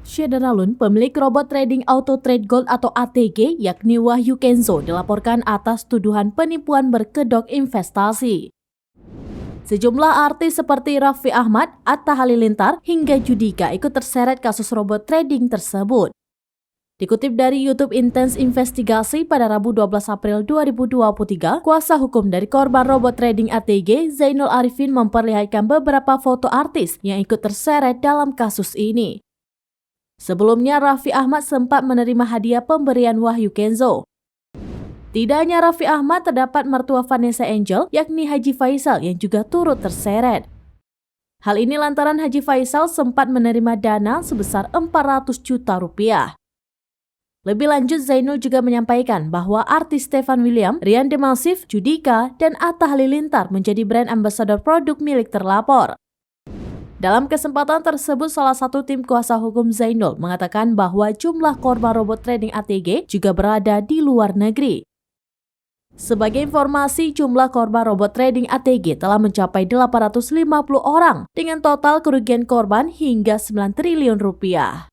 Syederalun, pemilik robot trading Auto Trade Gold atau ATG, yakni Wahyu Kenzo, dilaporkan atas tuduhan penipuan berkedok investasi. Sejumlah artis seperti Raffi Ahmad, Atta Halilintar, hingga Judika ikut terseret kasus robot trading tersebut. Dikutip dari YouTube Intense Investigasi pada Rabu 12 April 2023, kuasa hukum dari korban robot trading ATG, Zainul Arifin, memperlihatkan beberapa foto artis yang ikut terseret dalam kasus ini. Sebelumnya, Raffi Ahmad sempat menerima hadiah pemberian Wahyu Kenzo. Tidak hanya Raffi Ahmad, terdapat mertua Vanessa Angel, yakni Haji Faisal, yang juga turut terseret. Hal ini lantaran Haji Faisal sempat menerima dana sebesar 400 juta rupiah. Lebih lanjut, Zainul juga menyampaikan bahwa artis Stefan William, Rian Demasif, Judika, dan Atta Halilintar menjadi brand ambassador produk milik terlapor. Dalam kesempatan tersebut, salah satu tim kuasa hukum Zainul mengatakan bahwa jumlah korban robot trading ATG juga berada di luar negeri. Sebagai informasi, jumlah korban robot trading ATG telah mencapai 850 orang dengan total kerugian korban hingga 9 triliun rupiah.